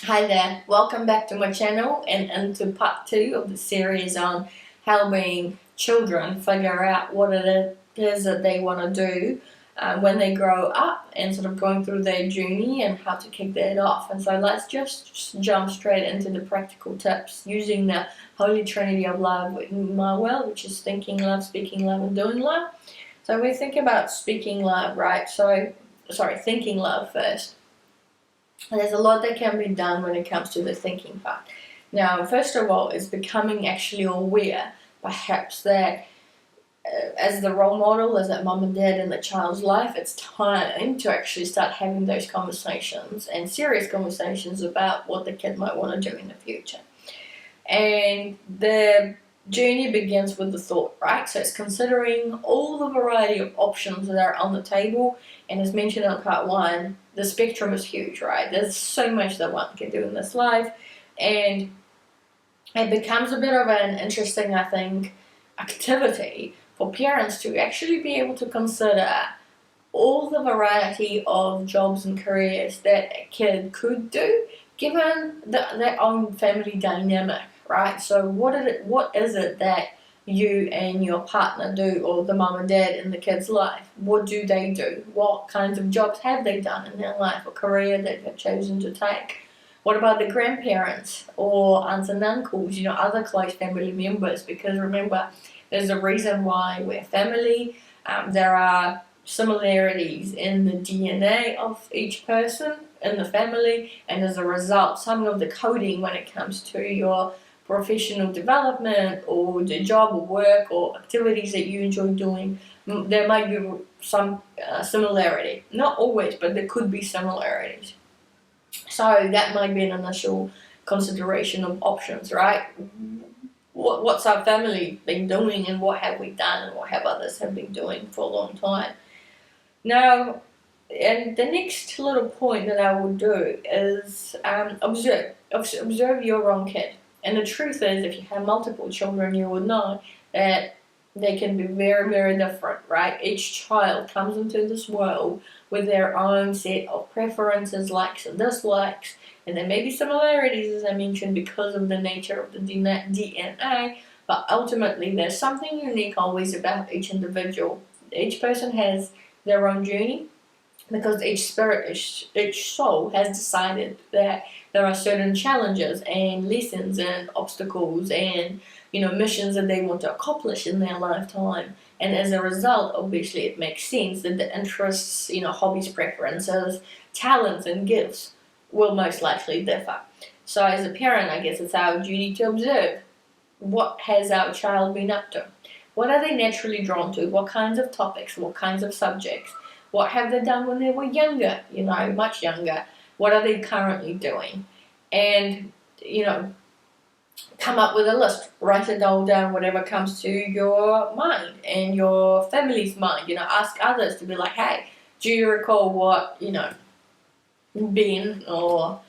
Hi there, welcome back to my channel and into part 2 of the series on helping children figure out what it is that they want to do when they grow up and sort of going through their journey and how to kick that off. And so let's just jump straight into the practical tips using the Holy Trinity of Love in my world, which is thinking love, speaking love, and doing love. So we think about speaking love, right? Thinking love first. There's a lot that can be done when it comes to the thinking part. Now, first of all, is becoming actually aware, perhaps, that as the role model, as that mom and dad in the child's life, it's time to actually start having those conversations and serious conversations about what the kid might want to do in the future. And the journey begins with the thought, right? So it's considering all the variety of options that are on the table, and as mentioned in part 1, the spectrum is huge, right? There's so much that one can do in this life, and it becomes a bit of an interesting, I think, activity for parents to actually be able to consider all the variety of jobs and careers that a kid could do given their own family dynamic, right? So what is it that you and your partner do, or the mom and dad in the kid's life? What do they do? What kinds of jobs have they done in their life or career that they've chosen to take? What about the grandparents or aunts and uncles, other close family members? Because remember, there's a reason why we're family. There are similarities in the DNA of each person in the family, and as a result, some of the coding when it comes to your professional development or the job or work or activities that you enjoy doing, there might be some similarity. Not always, but there could be similarities. So that might be an initial consideration of options, right? What's our family been doing, and what have we done, and what have others have been doing for a long time? Now, and the next little point that I will do is observe your own kid. And the truth is, if you have multiple children, you will know that they can be very, very different, right? Each child comes into this world with their own set of preferences, likes and dislikes, and there may be similarities, as I mentioned, because of the nature of the DNA, but ultimately there's something unique always about each individual. Each person has their own journey, because each spirit, each soul has decided that there are certain challenges and lessons and obstacles and missions that they want to accomplish in their lifetime. And as a result, obviously it makes sense that the interests, hobbies, preferences, talents and gifts will most likely differ. So as a parent, I guess it's our duty to observe what has our child been up to. What are they naturally drawn to? What kinds of topics? What kinds of subjects? What have they done when they were younger, much younger? What are they currently doing? And, come up with a list. Write it all down, whatever comes to your mind and your family's mind. Ask others to be like, hey, do you recall what, Ben or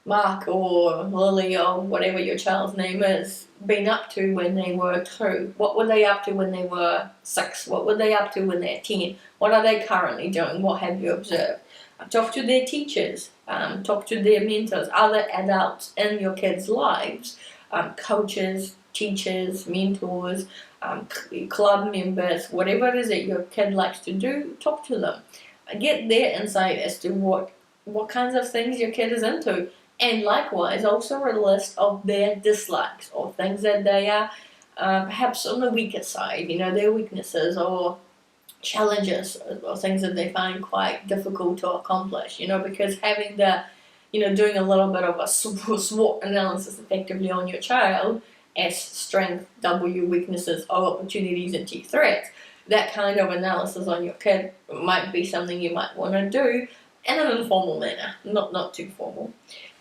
Mark or Lily or whatever your child's name is been up to when they were 2? What were they up to when they were 6? What were they up to when they're 10? What are they currently doing? What have you observed? Talk to their teachers, talk to their mentors, other adults in your kids' lives, coaches, teachers, mentors, club members, whatever it is that your kid likes to do, talk to them. Get their insight as to what kinds of things your kid is into. And likewise, also a list of their dislikes or things that they are perhaps on the weaker side, their weaknesses or challenges or things that they find quite difficult to accomplish, because having doing a little bit of a SWOT analysis effectively on your child, S, strength, W, weaknesses, O, opportunities, and T, threats, that kind of analysis on your kid might be something you might want to do in an informal manner, not too formal.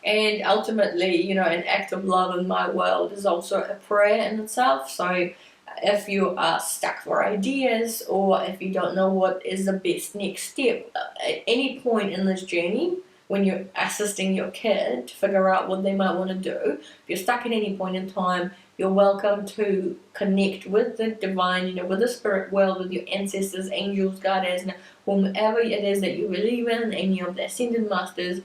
And ultimately, an act of love in my world is also a prayer in itself. So if you are stuck for ideas, or if you don't know what is the best next step, at any point in this journey, when you're assisting your kid to figure out what they might want to do, if you're stuck at any point in time, you're welcome to connect with the divine, with the spirit world, with your ancestors, angels, guardians, whomever it is that you believe in, any of the ascended masters,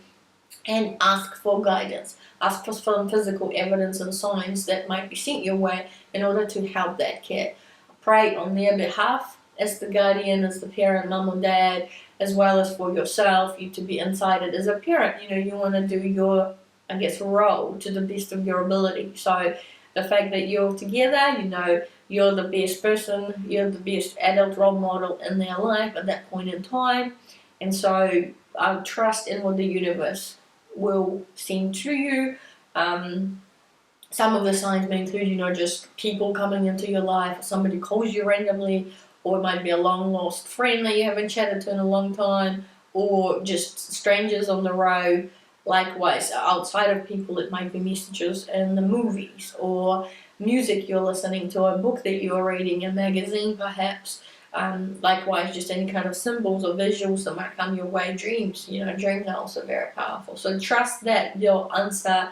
and ask for guidance. Ask for some physical evidence and signs that might be sent your way in order to help that kid. Pray on their behalf as the guardian, as the parent, mum or dad, as well as for yourself, you to be inside it as a parent. You want to do your, I guess, role to the best of your ability. So the fact that you're together, you're the best person, you're the best adult role model in their life at that point in time. And so I trust in what the universe will send to you. Some of the signs may include, just people coming into your life, or somebody calls you randomly, or it might be a long lost friend that you haven't chatted to in a long time, or just strangers on the road. Likewise, outside of people, it might be messages in the movies, or music you're listening to, a book that you're reading, a magazine perhaps. Likewise, just any kind of symbols or visuals that might come your way. Dreams, dreams are also very powerful. So trust that your answer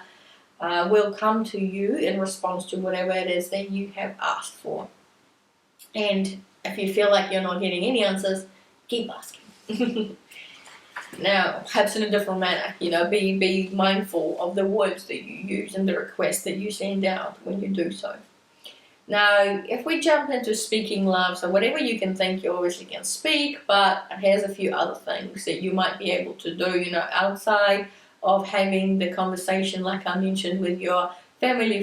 will come to you in response to whatever it is that you have asked for. And if you feel like you're not getting any answers, keep asking. Now, perhaps in a different manner, be mindful of the words that you use and the requests that you send out when you do so. Now, if we jump into speaking love, so whatever you can think, you obviously can speak, but here's a few other things that you might be able to do, outside of having the conversation, like I mentioned, with your family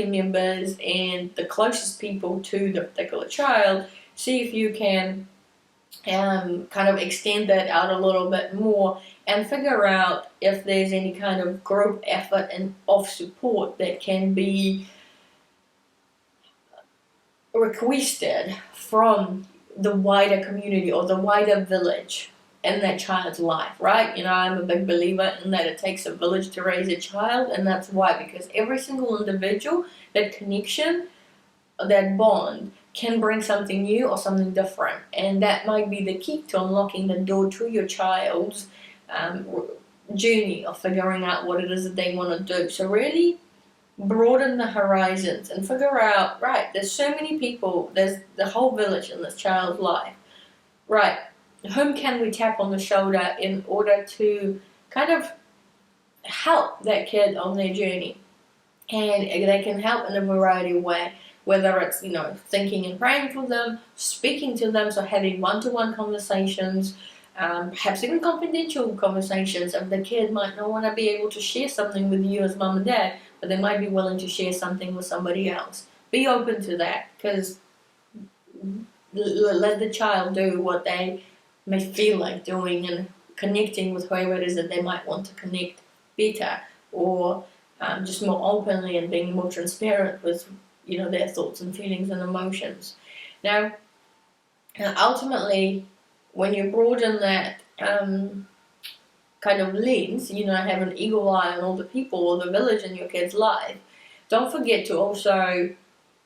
members and the closest people to the particular child. See if you can kind of extend that out a little bit more and figure out if there's any kind of group effort and of support that can be requested from the wider community or the wider village in that child's life, right? I'm a big believer in that it takes a village to raise a child, and that's why, because every single individual, that connection, that bond, can bring something new or something different, and that might be the key to unlocking the door to your child's journey of figuring out what it is that they want to do. So really broaden the horizons and figure out, right, there's so many people, there's the whole village in this child's life, right? Whom can we tap on the shoulder in order to kind of help that kid on their journey? And they can help in a variety of ways, whether it's, thinking and praying for them, speaking to them, so having one-to-one conversations, perhaps even confidential conversations. If the kid might not want to be able to share something with you as mum and dad, but they might be willing to share something with somebody else. Be open to that, because let the child do what they may feel like doing and connecting with whoever it is that they might want to connect better, or just more openly and being more transparent with their thoughts and feelings and emotions. Now, ultimately, when you broaden that kind of lens, have an eagle eye on all the people or the village in your kid's life, don't forget to also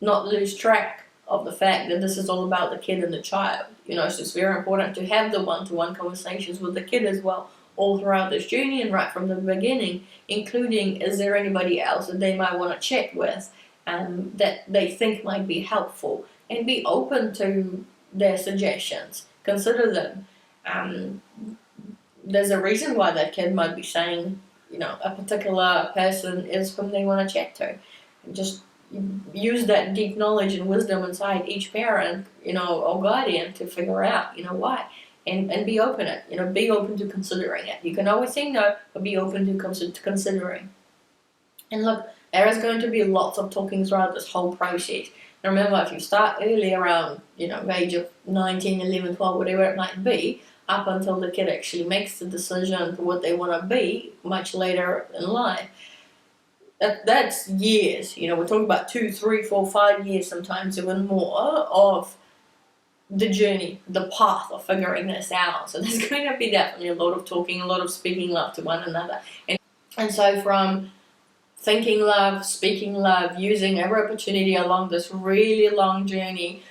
not lose track of the fact that this is all about the kid and the child. So it's very important to have the one-to-one conversations with the kid as well, all throughout this journey and right from the beginning, including, is there anybody else that they might want to chat with that they think might be helpful, and be open to their suggestions. Consider them. There's a reason why that kid might be saying, a particular person is whom they want to chat to. And just use that deep knowledge and wisdom inside each parent, or guardian, to figure out, why. And be open be open to considering it. You can always say no, but be open to considering. And look, there is going to be lots of talking throughout this whole process. And remember, if you start early around, age of 19, 11, 12, whatever it might be, up until the kid actually makes the decision for what they want to be much later in life, that's years. We're talking about 2, 3, 4, 5 years, sometimes even more, of the journey, the path of figuring this out. So there's going to be definitely a lot of talking, a lot of speaking love to one another. And so from thinking love, speaking love, using every opportunity along this really long journey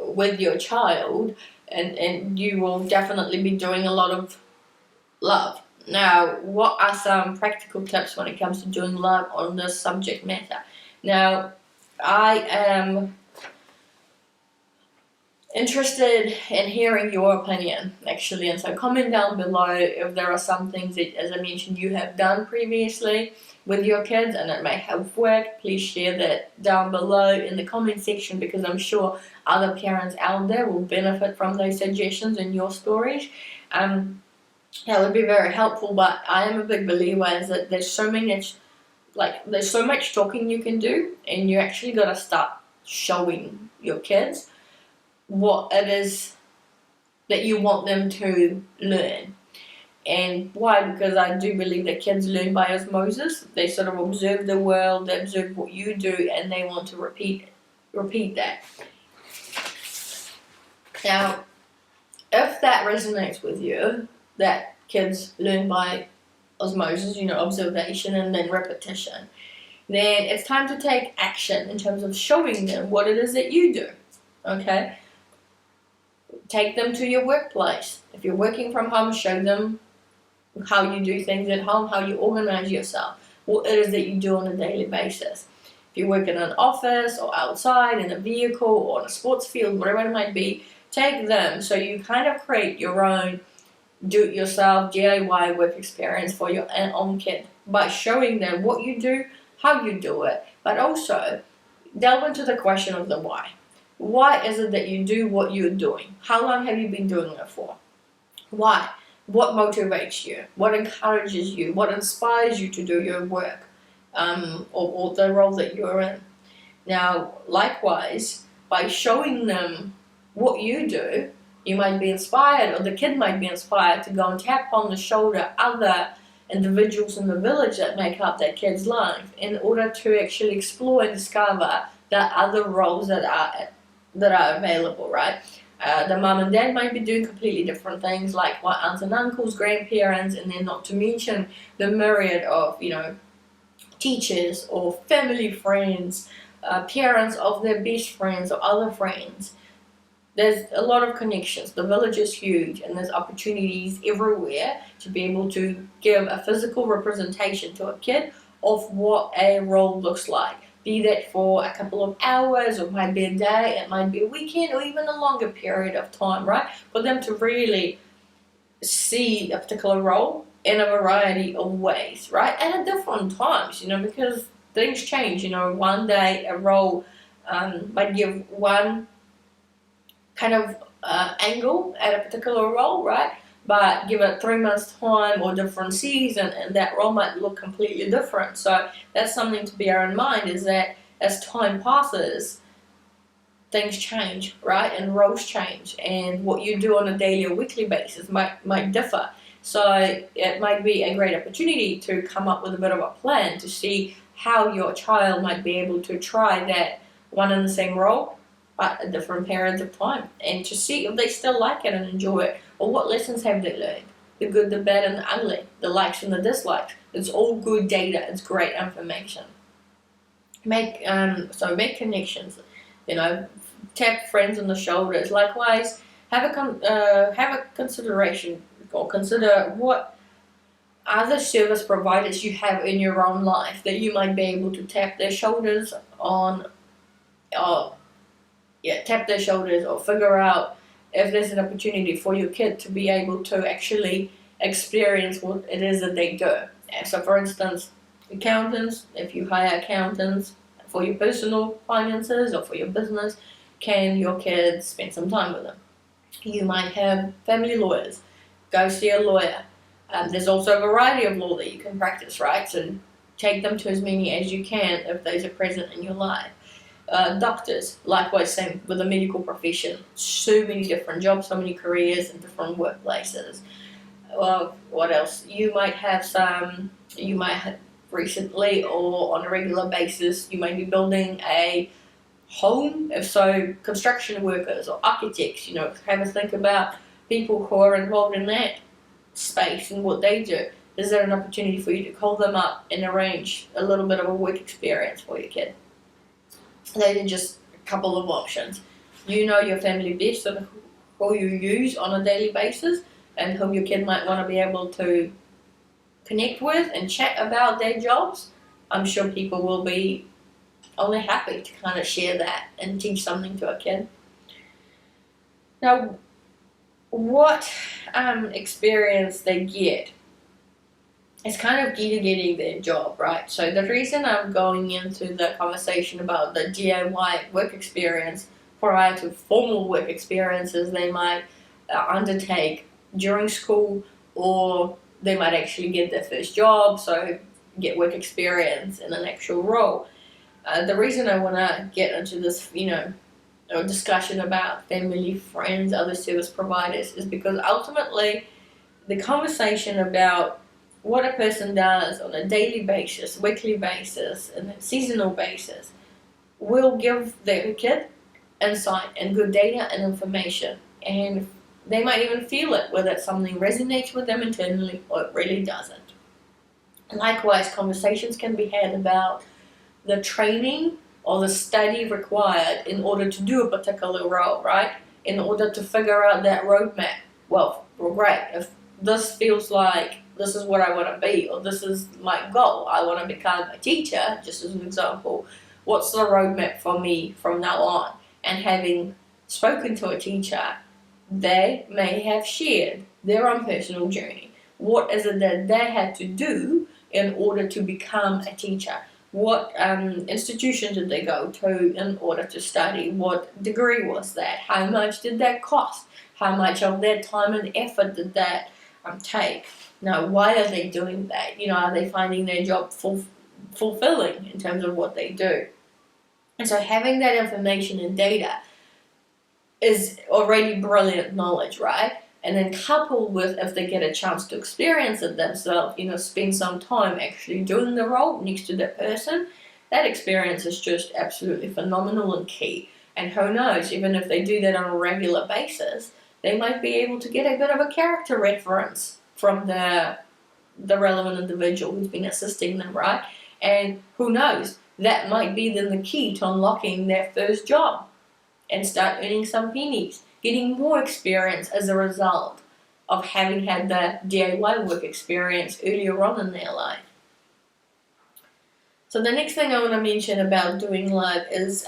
with your child, and you will definitely be doing a lot of love. Now, what are some practical tips when it comes to doing love on this subject matter? Now, I am interested in hearing your opinion, actually. And so comment down below if there are some things that, as I mentioned, you have done previously with your kids and it may have worked. Please share that down below in the comment section, because I'm sure other parents out there will benefit from those suggestions and your stories. That would be very helpful. But I am a big believer is that there's so much talking you can do, and you actually got to start showing your kids what it is that you want them to learn. And why? Because I do believe that kids learn by osmosis. They sort of observe the world, they observe what you do, and they want to repeat that. Now, if that resonates with you, that kids learn by osmosis, observation and then repetition, then it's time to take action in terms of showing them what it is that you do. Okay? Take them to your workplace. If you're working from home, show them how you do things at home, how you organize yourself, what it is that you do on a daily basis. If you work in an office or outside, in a vehicle or on a sports field, whatever it might be, take them so you kind of create your own do-it-yourself DIY work experience for your own kid by showing them what you do, how you do it, but also delve into the question of the why. Why is it that you do what you're doing? How long have you been doing it for? Why? What motivates you? What encourages you? What inspires you to do your work, or the role that you're in? Now, likewise, by showing them what you do, you might be inspired, or the kid might be inspired to go and tap on the shoulder other individuals in the village that make up that kid's life in order to actually explore and discover the other roles that are available, right? The mum and dad might be doing completely different things, like what aunts and uncles, grandparents, and then not to mention the myriad of, teachers or family friends, parents of their best friends or other friends. There's a lot of connections. The village is huge, and there's opportunities everywhere to be able to give a physical representation to a kid of what a role looks like. Be that for a couple of hours, or it might be a day, it might be a weekend, or even a longer period of time, right? For them to really see a particular role in a variety of ways, right? And at different times, because things change. One day a role might give one kind of angle at a particular role, right? But give it 3 months time or different season, and that role might look completely different. So that's something to bear in mind, is that as time passes, things change, right? And roles change, and what you do on a daily or weekly basis might differ. So it might be a great opportunity to come up with a bit of a plan to see how your child might be able to try that one and the same role but at different periods of time, and to see if they still like it and enjoy it, or what lessons have they learned, the good, the bad, and the ugly, the likes and the dislikes. It's all good data. It's great information. Make connections. Tap friends on the shoulders. Likewise, have a consideration, or consider what other service providers you have in your own life that you might be able to tap their shoulders on, tap their shoulders, or figure out if there's an opportunity for your kid to be able to actually experience what it is that they do. So for instance, accountants, if you hire accountants for your personal finances or for your business, can your kids spend some time with them? You might have family lawyers. Go see a lawyer. There's also a variety of law that you can practice, right? So take them to as many as you can if those are present in your life. Doctors, likewise, same with the medical profession. So many different jobs, so many careers in different workplaces. What else? You might have recently or on a regular basis, you might be building a home. If so, construction workers or architects, have a think about people who are involved in that space and what they do. Is there an opportunity for you to call them up and arrange a little bit of a work experience for your kid? Those are just a couple of options. Your family best, so who you use on a daily basis, and whom your kid might want to be able to connect with and chat about their jobs. I'm sure people will be only happy to kind of share that and teach something to a kid. Now, what experience they get is kind of key to getting their job, right? So the reason I'm going into the conversation about the DIY work experience prior to formal work experiences they might undertake during school, or they might actually get their first job, so get work experience in an actual role. The reason I want to get into this, discussion about family, friends, other service providers is because ultimately the conversation about what a person does on a daily basis, weekly basis, and a seasonal basis will give their kid insight and good data and information. And they might even feel it, whether something resonates with them internally or it really doesn't. Likewise, conversations can be had about the training or the study required in order to do a particular role, right? In order to figure out that roadmap. Well, great. If this feels like this is what I want to be, or this is my goal, I want to become a teacher, just as an example, what's the roadmap for me from now on? And having spoken to a teacher, they may have shared their own personal journey. What is it that they had to do in order to become a teacher? What institution did they go to in order to study? What degree was that? How much did that cost? How much of their time and effort did that take? Now, why are they doing that? Are they finding their job fulfilling in terms of what they do? And so having that information and data is already brilliant knowledge, right? And then coupled with, if they get a chance to experience it themselves, spend some time actually doing the role next to that person, that experience is just absolutely phenomenal and key. And who knows, even if they do that on a regular basis, they might be able to get a bit of a character reference from the relevant individual who's been assisting them, right? And who knows, that might be then the key to unlocking their first job and start earning some pennies, getting more experience as a result of having had the DIY work experience earlier on in their life. So the next thing I want to mention about doing live is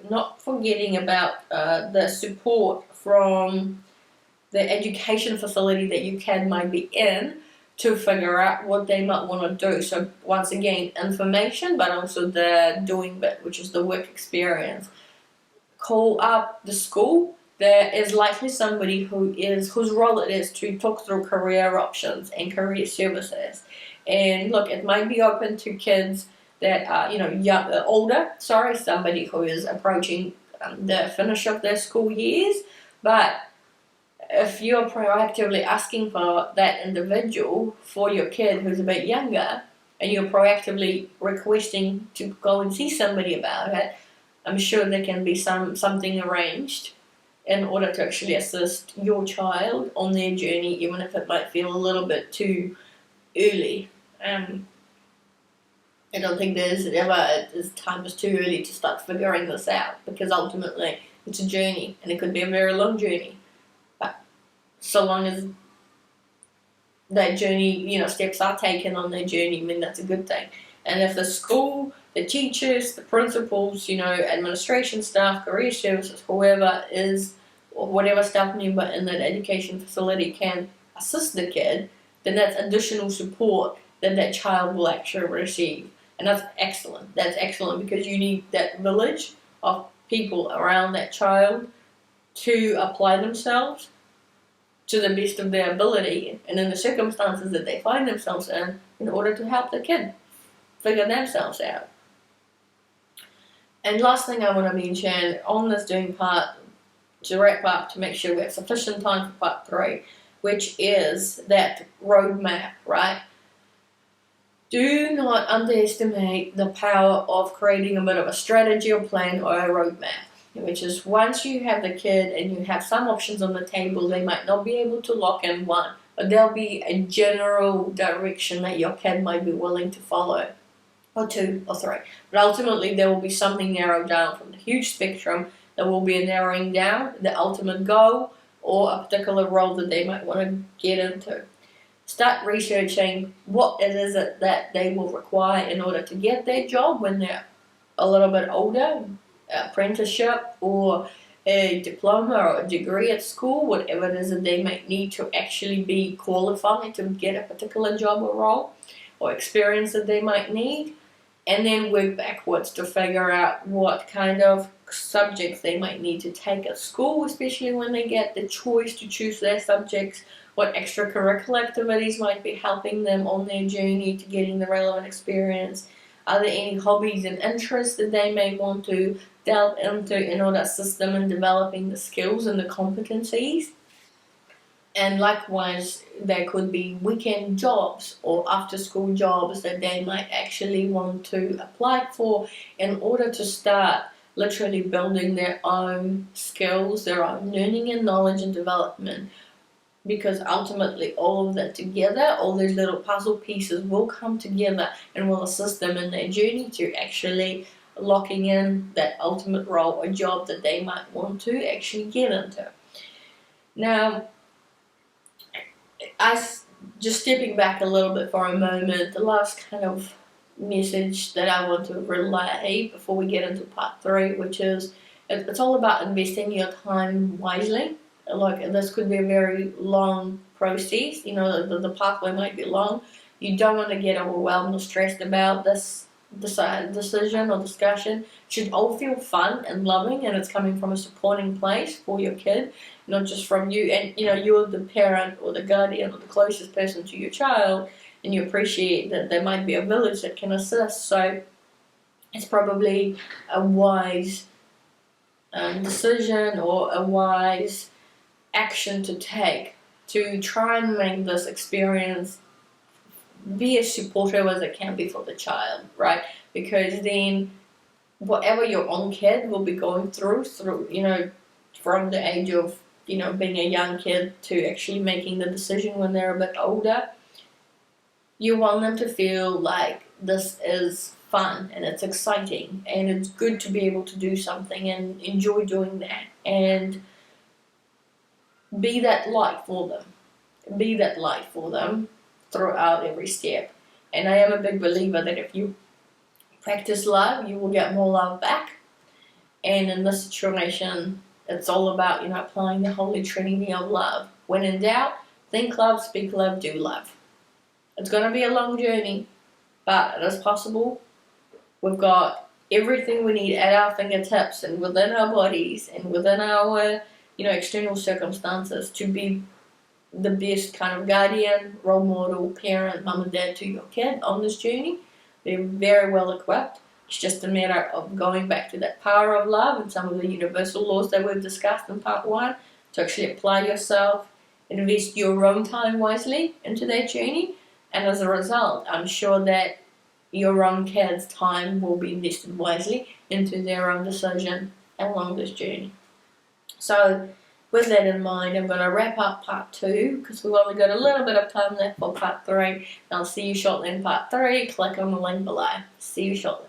not forgetting about the support from the education facility that your kid might be in to figure out what they might want to do. So once again, information, but also the doing bit, which is the work experience. Call up the school. There is likely somebody whose role it is to talk through career options and career services. And look, it might be open to kids that are older. Somebody who is approaching the finish of their school years. But if you're proactively asking for that individual for your kid who's a bit younger, and you're proactively requesting to go and see somebody about it, I'm sure there can be something arranged in order to actually assist your child on their journey, even if it might feel a little bit too early. I don't think time is too early to start figuring this out, because ultimately it's a journey, and it could be a very long journey. But so long as that journey, steps are taken on their journey, I mean, that's a good thing. And if the school, the teachers, the principals, administration staff, career services, whoever is, or whatever staff member in that education facility can assist the kid, then that's additional support that child will actually receive. And that's excellent. That's excellent, because you need that village of people around that child to apply themselves to the best of their ability and in the circumstances that they find themselves in order to help the kid figure themselves out. And last thing I want to mention on this doing part, to wrap up, to make sure we have sufficient time for part 3, which is that roadmap, right? Do not underestimate the power of creating a bit of a strategy or plan or a roadmap, which is once you have the kid and you have some options on the table, they might not be able to lock in one, but there'll be a general direction that your kid might be willing to follow, or 2 or 3. But ultimately there will be something narrowed down from the huge spectrum. There will be a narrowing down, the ultimate goal, or a particular role that they might want to get into. Start researching what it is that they will require in order to get their job when they're a little bit older, apprenticeship, or a diploma or a degree at school, whatever it is that they might need to actually be qualified to get a particular job or role or experience that they might need, and then work backwards to figure out what kind of subjects they might need to take at school, especially when they get the choice to choose their subjects, what extracurricular activities might be helping them on their journey to getting the relevant experience. Are there any hobbies and interests that they may want to delve into in order to assist them in developing the skills and the competencies? And likewise, there could be weekend jobs or after school jobs that they might actually want to apply for in order to start literally building their own skills, their own learning and knowledge and development. Because ultimately all of that together, all these little puzzle pieces will come together and will assist them in their journey to actually locking in that ultimate role or job that they might want to actually get into. Now, just stepping back a little bit for a moment, the last kind of message that I want to relay before we get into part 3, which is it's all about investing your time wisely. Like, this could be a very long process, the pathway might be long. You don't want to get overwhelmed or stressed about this decision or discussion. It should all feel fun and loving, and it's coming from a supporting place for your kid, not just from you. And you're the parent or the guardian or the closest person to your child, and you appreciate that there might be a village that can assist. So it's probably a wise decision or a wise action to take to try and make this experience be as supportive as it can be for the child, right? Because then whatever your own kid will be going through, from the age of, being a young kid to actually making the decision when they're a bit older, you want them to feel like this is fun and it's exciting and it's good to be able to do something and enjoy doing that and be that light for them. Be that light for them throughout every step. And I am a big believer that if you practice love, you will get more love back. And in this situation, it's all about, applying the holy trinity of love. When in doubt, think love, speak love, do love. It's going to be a long journey, but it is possible. We've got everything we need at our fingertips and within our bodies and within our, external circumstances to be the best kind of guardian, role model, parent, mum and dad to your kid on this journey. They're very well equipped. It's just a matter of going back to that power of love and some of the universal laws that we've discussed in part 1 to actually apply yourself, invest your own time wisely into that journey, and as a result, I'm sure that your own kids' time will be invested wisely into their own decision along this journey. So with that in mind, I'm going to wrap up part 2 because we've only got a little bit of time left for part 3. And I'll see you shortly in part 3. Click on the link below. See you shortly.